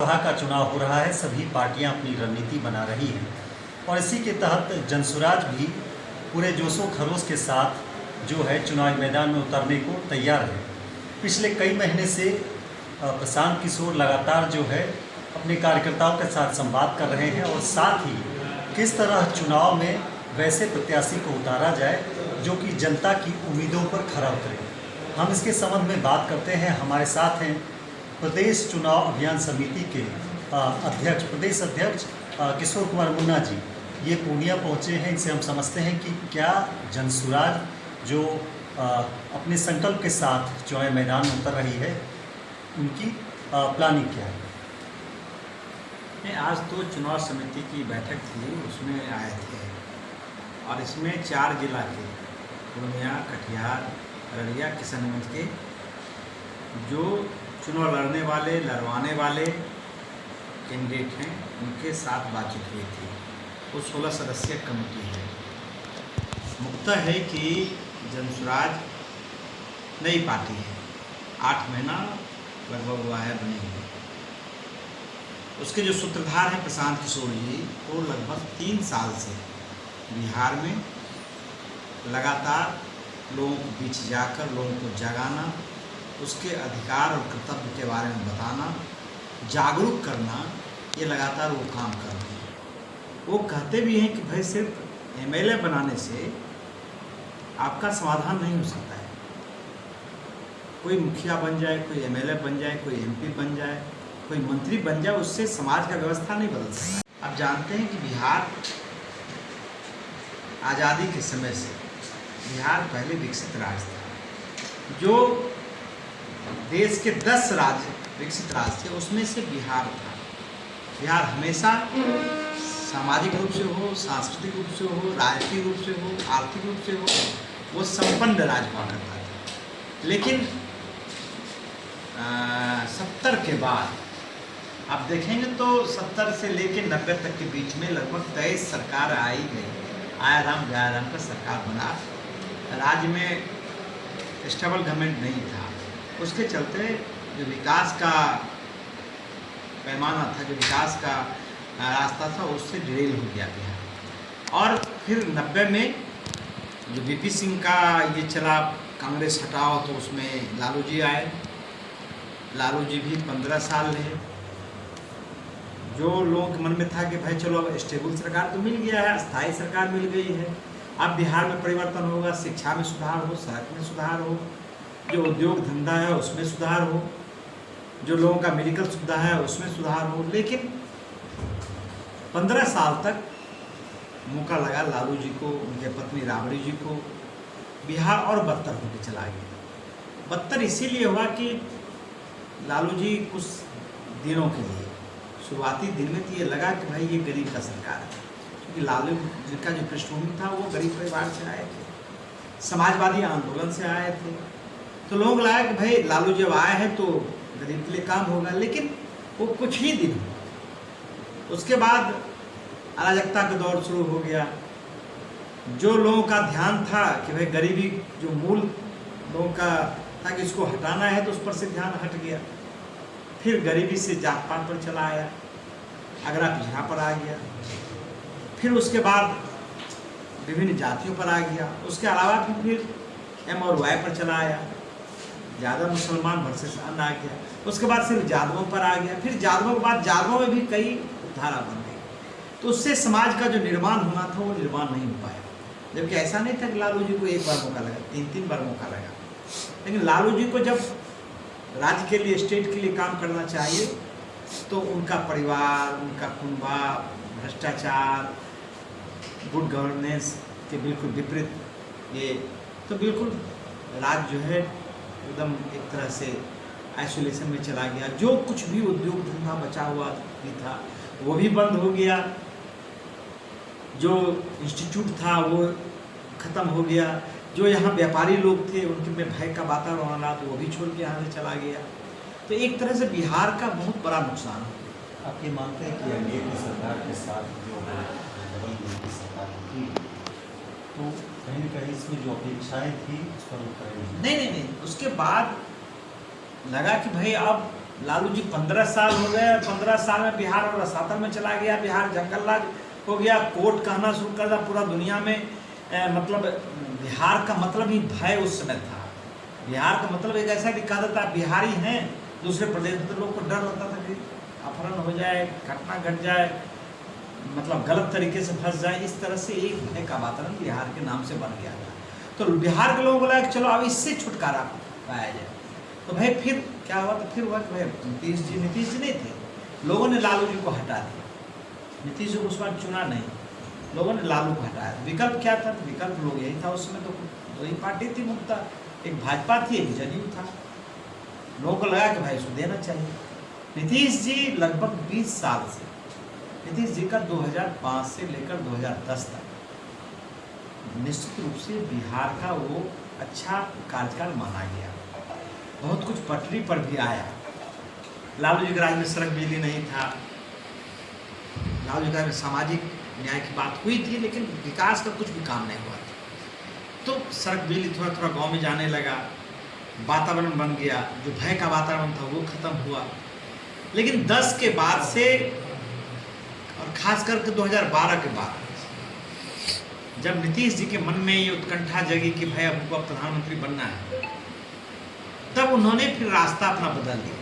लोकसभा का चुनाव हो रहा है, सभी पार्टियां अपनी रणनीति बना रही हैं और इसी के तहत जनसुराज भी पूरे जोशो खरोश के साथ जो है चुनावी मैदान में उतरने को तैयार है। पिछले कई महीने से प्रशांत किशोर लगातार जो है अपने कार्यकर्ताओं के साथ संवाद कर रहे हैं और साथ ही किस तरह चुनाव में वैसे प्रत्याशी को उतारा जाए जो कि जनता की उम्मीदों पर खरा उतरे। हम इसके संबंध में बात करते हैं। हमारे साथ हैं प्रदेश चुनाव अभियान समिति के प्रदेश अध्यक्ष किशोर कुमार मुन्ना जी। ये पूर्णिया पहुँचे हैं, इनसे हम समझते हैं कि क्या जनसुराज जो अपने संकल्प के साथ चुनावी मैदान में उतर रही है, उनकी प्लानिंग क्या है। आज तो चुनाव समिति की बैठक थी, उसमें आए थे और इसमें 4 जिला के पूर्णिया, कटिहार, अररिया, किशनगंज के जो चुनाव लड़वाने वाले कैंडिडेट हैं उनके साथ बातचीत हुई थी। वो 16 सदस्यीय कमेटी है। मुख्यतः है कि जनसुराज नई पार्टी है, 8 महीना लगभग हुआ है बनी हुई। उसके जो सूत्रधार हैं प्रशांत किशोर जी, वो लगभग 3 साल से बिहार में लगातार लोगों के बीच जाकर लोगों को जगाना, उसके अधिकार और कर्तव्य के बारे में बताना, जागरूक करना, ये लगातार वो काम कर रहे हैं। वो कहते भी हैं कि भाई सिर्फ एमएलए बनाने से आपका समाधान नहीं हो सकता है। कोई मुखिया बन जाए, कोई एमएलए बन जाए, कोई एमपी बन जाए, कोई मंत्री बन जाए, उससे समाज का व्यवस्था नहीं बदल सकता। आप जानते हैं कि बिहार आज़ादी के समय से बिहार पहले विकसित राज्य था। जो देश के 10 राज्य विकसित राज्य थे उसमें से बिहार था। बिहार हमेशा सामाजिक रूप से हो, सांस्कृतिक रूप से हो, राजनीतिक रूप से हो, आर्थिक रूप से हो, वो संपन्न राज्य हुआ करता था। लेकिन 70 के बाद आप देखेंगे तो 70 से लेकर 90 तक के बीच में लगभग 23 सरकार आई गई। आयाराम गयाराम का सरकार बना, राज्य में स्टेबल गवर्नमेंट नहीं था। उसके चलते जो विकास का पैमाना था, जो विकास का रास्ता था, उससे डिरेल हो गया बिहार। और फिर 90 में जो वीपी सिंह का ये चला, कांग्रेस हटाओ, तो उसमें लालू जी आए। लालू जी भी 15 साल रहे। जो लोगों के मन में था कि भाई चलो अब स्टेबल सरकार तो मिल गया है, अस्थायी सरकार मिल गई है, अब बिहार में परिवर्तन होगा, शिक्षा में सुधार हो, सड़क में सुधार हो, जो उद्योग धंधा है उसमें सुधार हो, जो लोगों का मेडिकल सुविधा है उसमें सुधार हो। लेकिन 15 साल तक मौका लगा लालू जी को, उनके पत्नी राबड़ी जी को। बिहार और बदतर होकर चला गया। बदतर इसीलिए हुआ कि लालू जी कुछ दिनों के लिए, शुरुआती दिन में तो ये लगा कि भाई ये गरीब का सरकार है, क्योंकि लालू जी का जो पृष्ठभूमि था वो गरीब परिवार से आए थे, समाजवादी आंदोलन से आए थे। तो लोगों को लगा कि भाई लालू जब आए हैं तो गरीब के लिए काम होगा। लेकिन वो कुछ ही दिन हुआ, उसके बाद अराजकता का दौर शुरू हो गया। जो लोगों का ध्यान था कि भाई गरीबी जो मूल लोगों का था कि इसको हटाना है, तो उस पर से ध्यान हट गया। फिर गरीबी से जात पात पर चला आया, अगरा पिछड़ा पर आ गया, फिर उसके बाद विभिन्न जातियों पर आ गया। उसके अलावा फिर एम और वाई पर चला आया, ज़्यादा मुसलमान वर्सेस अन्य आ गया। उसके बाद सिर्फ जादवों पर आ गया। फिर जादवों के बाद जादवों में भी कई धारा बन गई। तो उससे समाज का जो निर्माण होना था वो निर्माण नहीं हो पाया। जबकि ऐसा नहीं था कि लालू जी को एक बार मौका लगा, 3 बार मौका लगा। लेकिन लालू जी को जब राज्य के लिए, स्टेट के लिए काम करना चाहिए, तो उनका परिवार, उनका कुनबा, भ्रष्टाचार, गुड गवर्नेंस के बिल्कुल विपरीत ये, तो बिल्कुल राज्य जो है एकदम एक तरह से आइसोलेशन में चला गया। जो कुछ भी उद्योग धंधा बचा हुआ भी था वो भी बंद हो गया। जो इंस्टीट्यूट था वो ख़त्म हो गया। जो यहाँ व्यापारी लोग थे उनके में भय का वातावरण रहा, तो वो भी छोड़ के यहाँ से चला गया। तो एक तरह से बिहार का बहुत बड़ा नुकसान हो गया। आप ये मानते हैं कि एनडीए की सरकार के साथ जो डबल इंजन की सरकार थी, तो कहीं न कहीं इसमें जो अपेक्षाएं थी उस पर नहीं, उसके बाद लगा कि भाई अब लालू जी 15 साल हो गए, 15 साल में बिहार और रसातल में चला गया, बिहार जंगल राज हो गया, कोर्ट कहना शुरू कर दिया पूरा दुनिया में। मतलब बिहार का मतलब ही भय उस समय था। बिहार का मतलब एक ऐसा दिखा देता बिहारी हैं, दूसरे प्रदेश में तो लोग को डर लगता था कि अपहरण हो जाए, घटना घट जाए, मतलब गलत तरीके से फंस जाए। इस तरह से एक भय का वातावरण बिहार के नाम से बन गया था। तो बिहार के लोगों को लगा कि चलो अब इससे छुटकारा पाया जाए। तो भाई फिर क्या हुआ? तो फिर हुआ कि भाई नीतीश जी नहीं थे, लोगों ने लालू जी को हटा दिया। नीतीश जी को उस बार चुना नहीं, लोगों ने लालू को हटाया। विकल्प क्या था? विकल्प लोग यही था उस समय, तो वही पार्टी थी मुक्ता, एक भाजपा थी, एक जदयू था। लोगों को लगा कि भाई इसको देना चाहिए। नीतीश जी लगभग 20 साल से, नीतीश जी का 2005 से लेकर 2010 तक निश्चित रूप से बिहार का वो अच्छा कार्यकाल माना गया। बहुत कुछ पटरी पर भी आया। लालू जी के राज में सड़क बिजली नहीं था, लालू जी के राज में सामाजिक न्याय की बात हुई थी, लेकिन विकास का कुछ भी काम नहीं हुआ था। तो सड़क बिजली थोड़ा थोड़ा गांव में जाने लगा, वातावरण बन गया, जो भय का वातावरण था वो खत्म हुआ। लेकिन 10 के बाद से और खास करके 2012 के बाद जब नीतीश जी के मन में ये उत्कंठा जगी कि भाई हमको अब प्रधानमंत्री बनना है, तब उन्होंने फिर रास्ता अपना बदल दिया।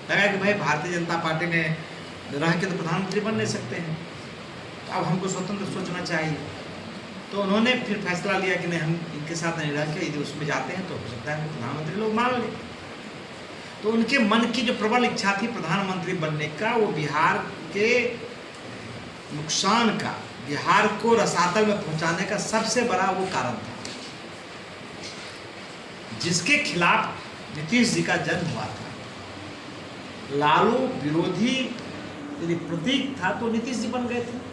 लगा कि भाई भारतीय जनता पार्टी में रह के तो प्रधानमंत्री बन नहीं सकते हैं, तो अब हमको स्वतंत्र सोचना चाहिए। तो उन्होंने फिर फैसला लिया कि नहीं, हम इनके साथ नहीं रह के यदि उसमें जाते हैं तो हो सकता है प्रधानमंत्री लोग मान लें। तो उनके मन की जो प्रबल इच्छा थी प्रधानमंत्री बनने का, वो बिहार के नुकसान का, बिहार को रसातल में पहुंचाने का सबसे बड़ा वो कारण था, जिसके खिलाफ नीतीश जी का जन्म हुआ था। लालू विरोधी यदि प्रतीक था तो नीतीश जी बन गए थे।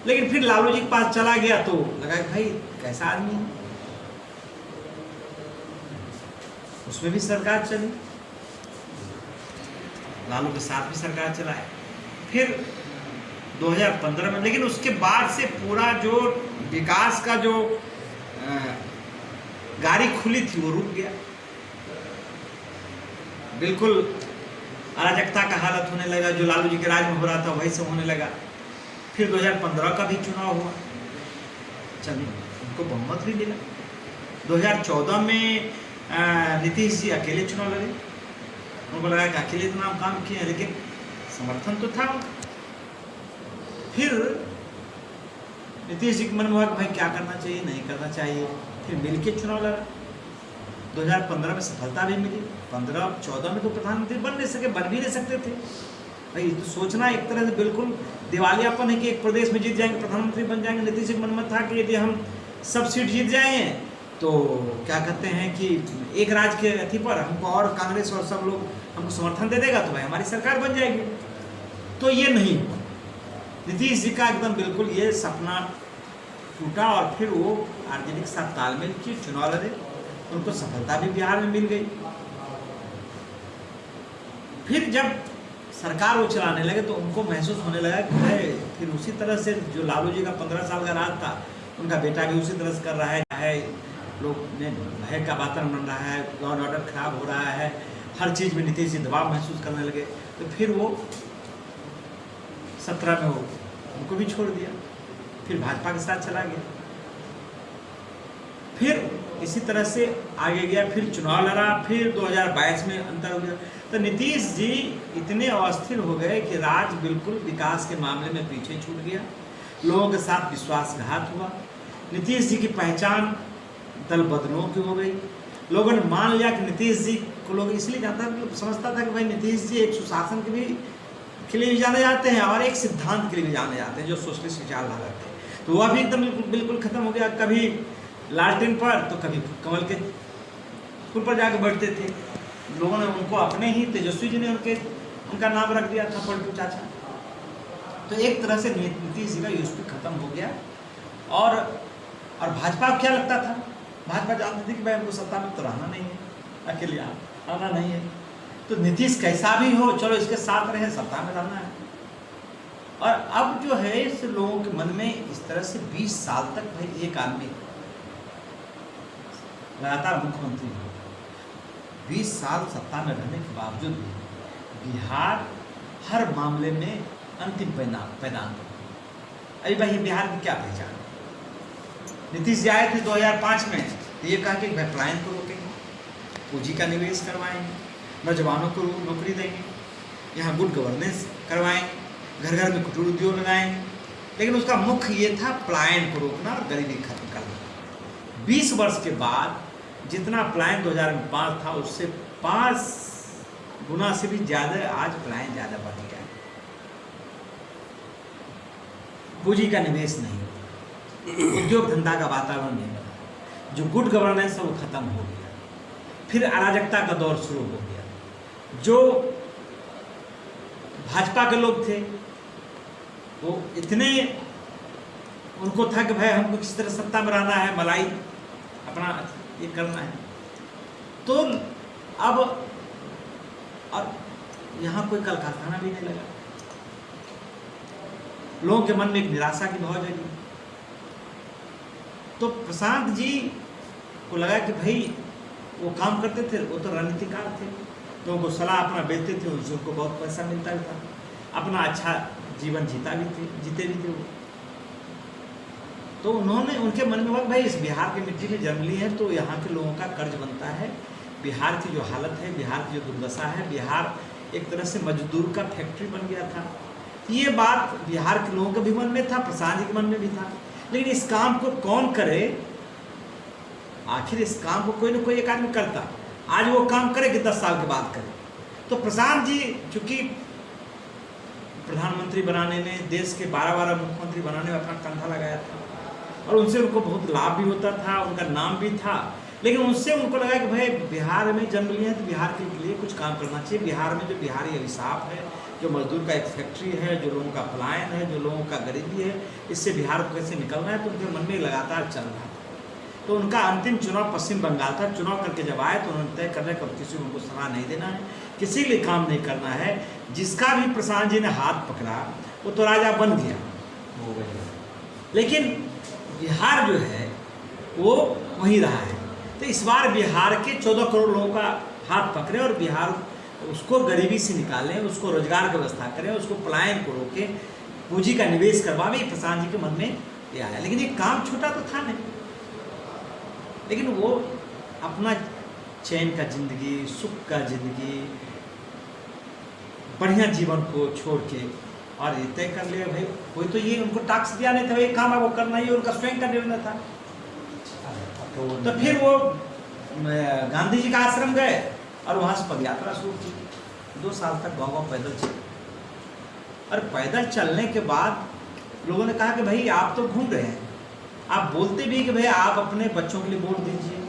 लेकिन फिर लालू जी के पास चला गया तो लगा कि भाई कैसा आदमी है, उसमें भी सरकार चली, लालू के साथ भी सरकार चलाए। फिर 2015 में, लेकिन उसके बाद से पूरा जो विकास का जो गाड़ी खुली थी वो रुक गया। बिल्कुल अराजकता का हालत होने लगा, जो लालू जी के राज में हो रहा था वही सब होने लगा। फिर 2015 का भी चुनाव हुआ, चलिए उनको बहुमत भी मिला। 2014 में नीतीश जी अकेले चुनाव लड़े, उनको लगा कि अकेले इतना काम किए, लेकिन समर्थन तो था। फिर नीतीश जी के मन में हुआ कि भाई क्या करना चाहिए, नहीं करना चाहिए, फिर मिल के चुनाव लड़ा। 2015 में सफलता भी मिली, 15-14 में तो प्रधानमंत्री बन नहीं सके, बन भी नहीं सकते थे। भाई तो सोचना एक तरह से बिल्कुल दिवालियापन है कि एक प्रदेश में जीत जाएंगे, प्रधानमंत्री बन जाएंगे। नीतीश जी के मन में था कि यदि हम सब सीट जीत जाएं तो क्या कहते हैं कि एक राज्य के अथी पर हमको और कांग्रेस और सब लोग हमको समर्थन दे देगा तो भाई हमारी सरकार बन जाएगी। तो ये नहीं हुआ। नीतीश जी का एकदम बिल्कुल ये सपना टूटा और फिर वो आरजेडी के साथ तालमेल किए, चुनाव लड़े, उनको सफलता भी बिहार में मिल गई। फिर जब सरकार वो चलाने लगे तो उनको महसूस होने लगा कि भाई फिर उसी तरह से जो लालू जी का 15 साल का राज था, उनका बेटा भी उसी तरह से कर रहा है, लोग ने भय का वातावरण बन रहा है, लॉ एंड ऑर्डर खराब हो रहा है, हर चीज़ में नीतीश जी दबाव महसूस करने लगे। तो फिर वो 17 में वो उनको भी छोड़ दिया, फिर भाजपा के साथ चला गया। फिर इसी तरह से आगे गया, फिर चुनाव लड़ा, फिर 2022 में अंतर हो गया। तो नीतीश जी इतने अस्थिर हो गए कि राज बिल्कुल विकास के मामले में पीछे छूट गया, लोगों के साथ विश्वासघात हुआ। नीतीश जी की पहचान दल बदलों की हो गई। लोगों ने मान लिया कि नीतीश जी को लोग इसलिए समझता था कि भाई नीतीश जी एक सुशासन के लिए भी जाने जाते हैं और एक सिद्धांत के लिए भी जाने जाते हैं, जो सोशलिस्ट विचारधारा थे। तो वह भी एकदम बिल्कुल खत्म हो गया। कभी लालटेन पर तो कभी कमल के फूल पर जाकर बैठते थे। लोगों ने उनको अपने ही तेजस्वी जी ने उनका नाम रख दिया था, पलटू चाचा। तो एक तरह से नीतीश जी का यूएसपी खत्म हो गया। और भाजपा को क्या लगता था, भाजपा जानती थी कि भाई हमको सत्ता में तो रहना नहीं है, अकेले आना नहीं है, तो नीतीश कैसा भी हो चलो इसके साथ रहे, सत्ता में रहना है। और अब जो है इस लोगों के मन में इस तरह से 20 साल तक भाई एक आदमी लगातार मुख्यमंत्री हो, 20 साल सत्ता में रहने के बावजूद भी बिहार हर मामले में अंतिम पैदान पर। अभी भाई बिहार की क्या पहचान? नीतीश जी आए थे 2005 में, तो ये कहा कि भाई पलायन को रोकेंगे, पूंजी का निवेश करवाएंगे, नौजवानों को नौकरी देंगे, यहाँ गुड गवर्नेंस करवाएंगे, घर घर में कुटीर उद्योग लगाएंगे। लेकिन उसका मुख्य ये था पलायन को रोकना और गरीबी खत्म करना। 20 वर्ष के बाद जितना पलायन 2005 था उससे 5 गुना से भी ज़्यादा आज पलायन ज़्यादा बढ़ गया है। पूंजी का निवेश नहीं होता, उद्योग धंधा का वातावरण नहीं बना, जो गुड गवर्नेंस है वो खत्म हो गया, फिर अराजकता का दौर शुरू हो गया। जो भाजपा के लोग थे वो इतने उनको था कि भाई हमको किसी तरह सत्ता में रहना है, मलाई अपना ये करना है, तो अब यहाँ कोई कल कारखाना भी नहीं लगा। लोगों के मन में एक निराशा की भाव जगी। तो प्रशांत जी को लगा कि भाई वो काम करते थे, वो तो रणनीतिकार थे, लोगों को सलाह अपना बेचते थे, उससे उनको बहुत पैसा मिलता भी था, अपना अच्छा जीवन जीते भी थे वो। तो उन्होंने उनके मन में हुआ भाई इस बिहार की मिट्टी में जन्म ली है तो यहाँ के लोगों का कर्ज बनता है। बिहार की जो हालत है, बिहार की जो दुर्दशा है, बिहार एक तरह से मजदूर का फैक्ट्री बन गया था। ये बात बिहार के लोगों के भी मन में था, प्रसाद जी के मन में भी था। लेकिन इस काम को कौन करे? आखिर इस काम को कोई ना कोई एक आदमी करता। आज वो काम करे कि 10 साल के बाद करे। तो प्रशांत जी चूंकि प्रधानमंत्री बनाने में, देश के 12 मुख्यमंत्री बनाने में अपना कंधा लगाया था और उनसे उनको बहुत लाभ भी होता था, उनका नाम भी था। लेकिन उनसे उनको लगा कि भाई बिहार में जन्म लिए हैं तो बिहार के लिए कुछ काम करना चाहिए। बिहार में जो बिहारी अभिशाप है, जो मजदूर का एक फैक्ट्री है, जो लोगों का पलायन है, जो लोगों का गरीबी है, इससे बिहार को कैसे निकलना है, तो उनके मन में लगातार चल रहा था। तो उनका अंतिम चुनाव पश्चिम बंगाल था। चुनाव करके जब आए तो उन्होंने तय कर लिया कि किसी को उनको सलाह नहीं देना है, किसी के लिए काम नहीं करना है। जिसका भी प्रशांत जी ने हाथ पकड़ा वो तो राजा बन गया हो गया। लेकिन बिहार जो है वो वहीं रहा है। तो इस बार बिहार के 14 करोड़ लोगों का हाथ पकड़े और बिहार उसको गरीबी से निकालें, उसको रोजगार की व्यवस्था करें, उसको पलायन को रोकें, पूंजी का निवेश करवावे, प्रशांत जी के मन में ये आया। लेकिन ये काम छोटा तो था नहीं, लेकिन वो अपना चैन का जिंदगी, सुख का जिंदगी, बढ़िया जीवन को छोड़ के और ये तय कर लिया भाई कोई तो ये उनको टास्क दिया नहीं था, ये काम है वो करना, ये उनका स्वयं का निर्णय था। तो फिर वो गांधी जी का आश्रम गए और वहाँ से पदयात्रा शुरू की। 2 साल तक गाँव पैदल चले और पैदल चलने के बाद लोगों ने कहा कि भाई आप तो घूम रहे हैं, आप बोलते भी कि भाई आप अपने बच्चों के लिए वोट दीजिए,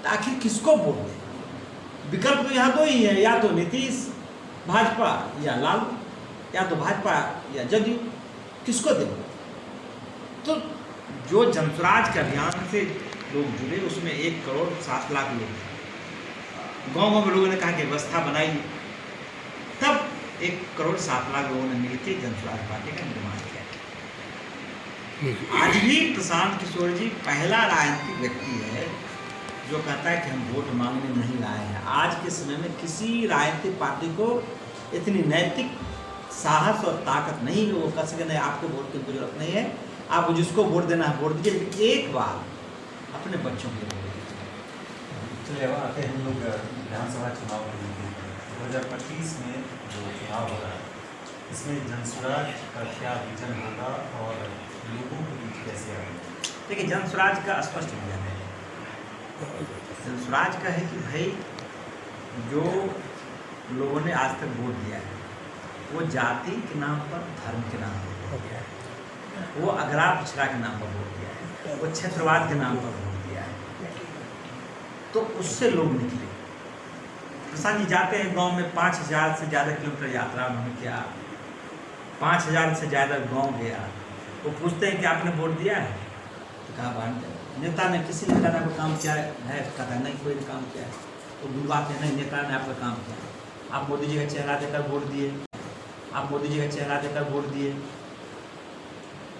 तो आखिर किसको वोट दें? विकल्प तो यहाँ 2 ही है, या तो नीतीश भाजपा या लालू, या तो भाजपा या जदयू, किसको दें? तो जो जनस्वराज के अभियान से लोग जुड़े उसमें 1 करोड़ 7 लाख लोग थे। गाँव में लोगों ने कहा कि व्यवस्था बनाई, तब 1 करोड़ 7 लाख लोगों ने मिलकर जनस्वराज पार्टी का निर्माण किया। आज भी प्रशांत किशोर जी पहला राजनीतिक व्यक्ति है जो कहता है कि हम वोट मांगने नहीं आए हैं। आज के समय में किसी राजनीतिक पार्टी को इतनी नैतिक साहस और ताकत नहीं कि वो कह सके नहीं आपको वोट की जरूरत नहीं है, आप जिसको वोट देना है वोट दीजिए, लेकिन एक बार अपने बच्चों के लिए वोट दीजिए। चलिए अब आते हैं हम लोग विधानसभा चुनाव के लिए। 2025 में जो चुनाव हो रहा है इसमें जनस्वराज का क्या विजन होगा और लोगों के बीच कैसे आएगा? देखिए जनस्वराज का स्पष्ट विजन है। जनस्वराज का है कि भाई जो लोगों ने आज तक वोट दिया है वो जाति के नाम पर, धर्म के नाम पर वोट दिया है, वो अगरा पिछड़ा के नाम पर वोट दिया है, वो क्षेत्रवाद के नाम पर वोट दिया है। तो उससे लोग निकले। प्रशांत जी जाते हैं गांव में, 5000 से ज़्यादा किलोमीटर यात्रा उन्होंने किया, 5000 से ज़्यादा गांव गया। वो पूछते हैं कि आपने वोट दिया है? तो कहा बांट नेता ने, किसी नेता ने आपका काम किया है? कहता नहीं कोई काम किया है। तो बुलवाते हैं, नहीं नेता ने आपका काम किया है, आप मोदी जी का चेहरा देकर वोट दिए, आप मोदी जी का चेहरा देकर वोट दिए,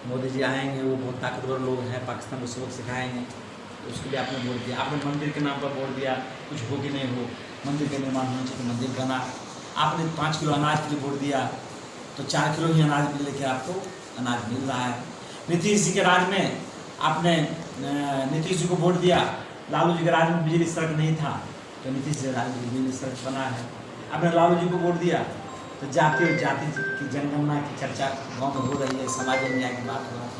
मोदी जी आएंगे, वो बहुत ताकतवर लोग हैं, पाकिस्तान को सबक सिखाएंगे, उसके लिए आपने वोट दिया। आपने मंदिर के नाम पर वोट दिया, कुछ हो कि नहीं हो, मंदिर का निर्माण होना चाहिए, मंदिर बना। आपने 5 किलो अनाज के लिए वोट दिया, तो 4 किलो ही अनाज मिल लेके आपको अनाज मिल रहा है। नीतीश जी के राज में आपने नीतीश जी को वोट दिया, लालू जी के राज में बिजली सड़क नहीं था, तो नीतीश जी राज में बिजली सड़क बना है। आपने लालू जी को वोट दिया, तो जाति की जनगणना की चर्चा गाँव में हो रही है, समाज में न्याय की बात हो रही है।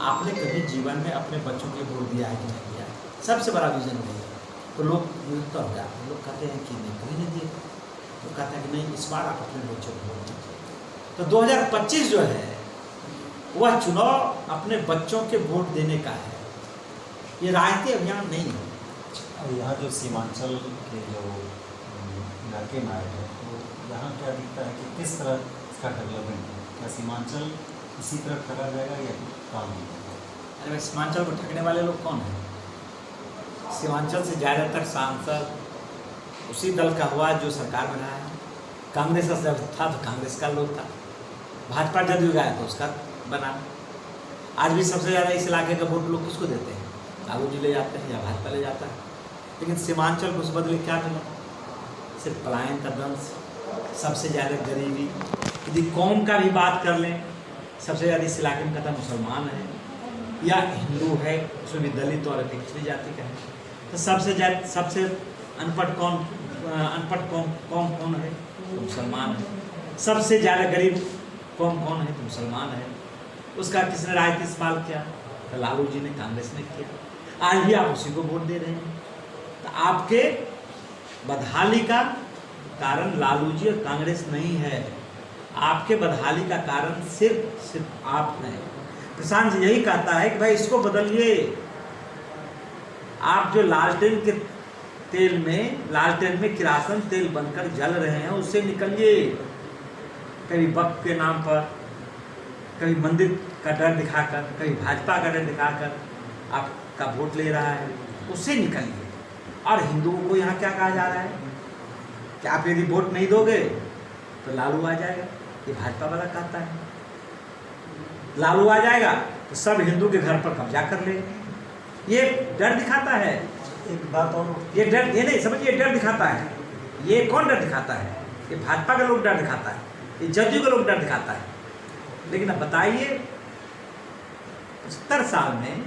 आपने कभी जीवन में अपने बच्चों के वोट दिया है कि नहीं दिया? सबसे बड़ा रीज़न वही है। तो लोग विरुद्ध हो जाते हैं, लोग कहते हैं कि नहीं कभी नहीं दिए, तो कहते हैं कि नहीं इस बार आप अपने बच्चों को वोट दीजिए। तो 2025 जो है वह चुनाव अपने बच्चों के वोट देने का है, ये राजनीतिक अभियान नहीं है। और यहाँ जो सीमांचल के जो इलाके में आए हैं, तो यहाँ क्या दिखता है कि किस तरह इसका डेवलपमेंट है? क्या सीमांचल इसी तरह ठगा जाएगा या कुछ काम नहीं होगा? अरे सीमांचल को ठगने वाले लोग कौन हैं? सीमांचल से ज़्यादातर सांसद उसी दल का हुआ जो सरकार में रहा है। कांग्रेस का जब था तो कांग्रेस का लोग था, भाजपा जदयू गया तो उसका बना। आज भी सबसे ज़्यादा इस इलाके का वोट लोग किसको देते हैं? लालू जी ले जाते हैं या भाजपा ले जाता है। लेकिन सीमांचल को उस बदले क्या मिला? सिर्फ पलायन का दंश, सबसे ज़्यादा गरीबी। यदि कौम का भी बात कर लें, सबसे ज़्यादा इस इलाके में कहता मुसलमान है या हिंदू है, उसमें भी दलित और पिछड़ी जाति का है। तो सबसे अनपढ़ कौन है? तो मुसलमान है। सबसे ज़्यादा गरीब कौन है? तो मुसलमान है। उसका किसने राजनीतिक इस्तेमाल किया? तो लालू जी ने, कांग्रेस ने किया। आज भी आप उसी को वोट दे रहे हैं। तो आपके बदहाली का कारण लालू जी और कांग्रेस नहीं है, आपके बदहाली का कारण सिर्फ आप हैं। किसान जी यही कहता है कि भाई इसको बदलिए। आप जो लालटेन में किरासन तेल बनकर जल रहे हैं, उससे निकलिए। कभी वक्त के नाम पर, कभी मंदिर का डर दिखाकर, कभी भाजपा का डर दिखाकर आपका वोट ले रहा है, उससे निकलिए। और हिंदुओं को यहाँ क्या कहा जा रहा है कि आप यदि वोट नहीं दोगे तो लालू आ जाएगा, ये भाजपा वाला कहता है। लालू आ जाएगा तो सब हिंदू के घर पर कब्जा कर लेंगे, ये डर दिखाता है। एक बात और, ये डर, ये नहीं समझिए, डर दिखाता है। ये कौन डर दिखाता है? ये भाजपा का लोग डर दिखाता है, ये जदयू का लोग डर दिखाता है। लेकिन अब बताइए, 70 साल में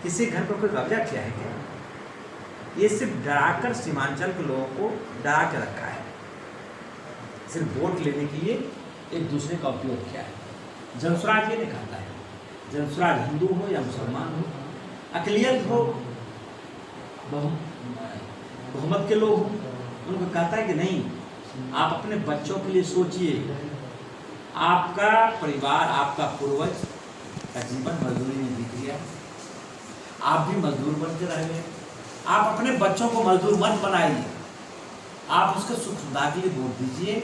किसी घर पर कोई कब्जा किया है क्या? ये सिर्फ डराकर सीमांचल के लोगों को डरा के रखा है, सिर्फ वोट लेने के लिए एक दूसरे का उपयोग किया है। जनसुराज ये नहीं कहता है, जनसुराज हिंदू हो या मुसलमान हो, अकलियत हो, बहुमत के लोग हो, उनको कहता है कि नहीं, आप अपने बच्चों के लिए सोचिए। आपका परिवार, आपका पूर्वज का जीवन मजदूरी में बीत गया, आप भी मजदूर बन के रह गए। आप अपने बच्चों को मजदूर मत बनाइए, आप उसके सुख सुविधा के लिए वोट दीजिए।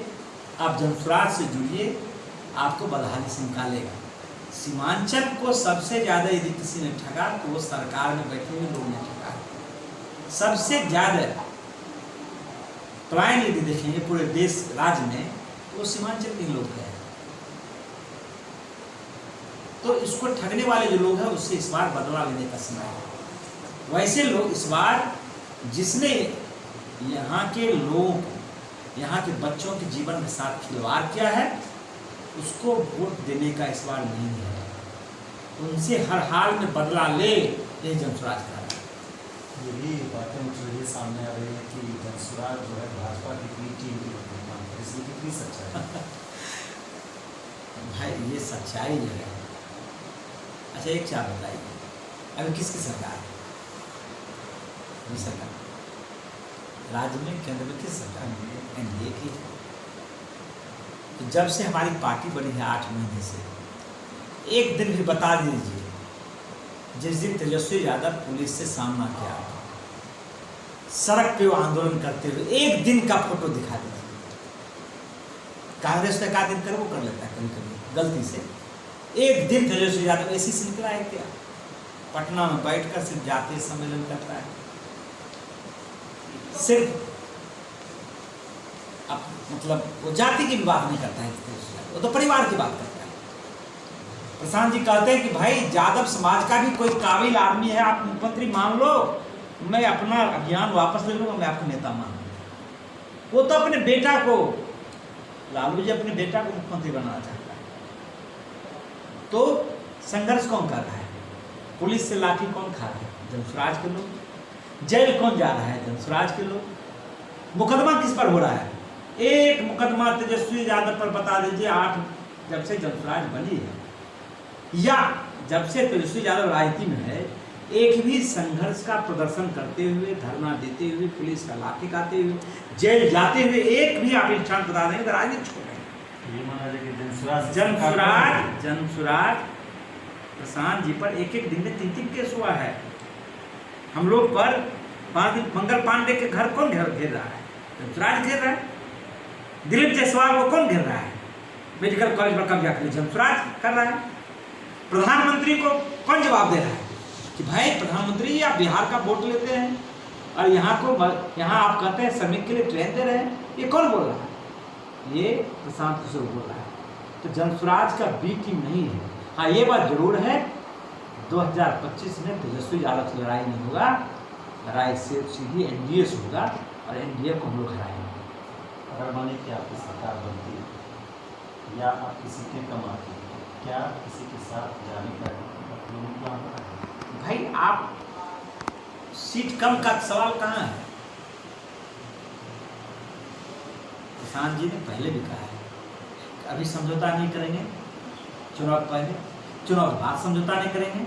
आप जनसुराज से जुड़िए, आपको बदहाली से निकालेगा। सीमांचल को सबसे ज़्यादा यदि किसी ने ठगा तो वो सरकार में बैठे हुए लोग ने ठगा। सबसे ज़्यादा पलायन यदि देखेंगे पूरे देश राज्य में, वो सीमांचल के लोग हैं। तो इसको ठगने वाले जो लोग हैं, उससे इस बार बदला लेने का समय है। वैसे लोग इस बार, जिसने यहाँ के लोग, यहाँ के बच्चों के जीवन के साथ खिलवाड़ किया है, उसको वोट देने का इस बार नहीं है। उनसे हर हाल में बदला ले, ये जनसुराज का है। ये भी बातें उठ रही है, सामने आ रही है कि जनसुराज जो है भाजपा की बी टीम की इसमें कितनी सच्चाई है? भाई ये सच्चाई जो है। अच्छा एक क्या बताइए, अभी किसकी सरकार है? सरकार राज्य में, केंद्र में किस सरकार है? एनडीए की। तो जब से हमारी पार्टी बनी है 8 महीने से, एक दिन भी बता दीजिए जिस दिन तेजस्वी यादव पुलिस से सामना किया, सड़क पे वो आंदोलन करते हुए, एक दिन का फोटो दिखा दीजिए। कांग्रेस का दिन कर वो कर लेता है कभी कभी गलती से। एक दिन तेजस्वी यादव ऐसी से निकला है क्या? पटना में बैठकर सिर्फ जातीय सम्मेलन करता है, सिर्फ मतलब वो जाति की भी बात नहीं करता है, वो तो परिवार की बात करता है। प्रशांत जी कहते हैं कि भाई यादव समाज का भी कोई काबिल आदमी है, आप मुख्यमंत्री मान लो, मैं अपना अभियान वापस ले लूंगा, मैं आपको नेता मान लूंगा। वो तो अपने बेटा को, लालू जी अपने बेटा को मुख्यमंत्री बनाना चाहता है। तो संघर्ष कौन कर रहा है? पुलिस से लाठी कौन खा रहा है? जनसुराज के लोग। जेल कौन जा रहा है? जनसुराज के लोग। मुकदमा किस पर हो रहा है? एक मुकदमा तेजस्वी यादव पर बता दीजिए, 8 जब से जनसुराज बनी है या जब से तेजस्वी यादव राजनीति में है, एक भी संघर्ष का प्रदर्शन करते हुए, धरना देते हुए, पुलिस का लाठी खाते हुए, जेल जाते हुए एक भी आप इंसान बता देंगे तो राजनीति छोड़ रहे हैं। ये माना जाए कि जनसुराज प्रशांत जी पर एक दिन में 3 केस हुआ है। हम लोग पर मंगल पांडे के घर कौन घेर रहा है? जनसुराज घेर रहा है। दिलीप जायसवाल को कौन घेर रहा है? मेडिकल कॉलेज पर कब्जा कर जनसुराज कर रहा है। प्रधानमंत्री को कौन जवाब दे रहा है कि भाई प्रधानमंत्री आप बिहार का वोट लेते हैं और यहाँ आप कहते हैं श्रमिक के लिए ट्रेन दे रहे हैं? ये कौन बोल रहा है? ये प्रशांत किशोर बोल रहा है। तो जनसुराज का बी टीम नहीं है। हाँ, ये बात जरूर है, 2025 में तेजस्वी यादव से लड़ाई नहीं होगा, लड़ाई से सीधी एनडीए से होगा और एनडीए को हम लोग हराएंगे। अगर माने कि आपकी सरकार बनती है या आपकी सीटें कम आती हैं, क्या किसी के साथ जाने का प्लान है? भाई आप सीट कम का सवाल कहाँ है? प्रशांत जी ने पहले भी कहा है कि अभी समझौता नहीं करेंगे, चुनाव पहले, चुनाव के बाद समझौता नहीं करेंगे।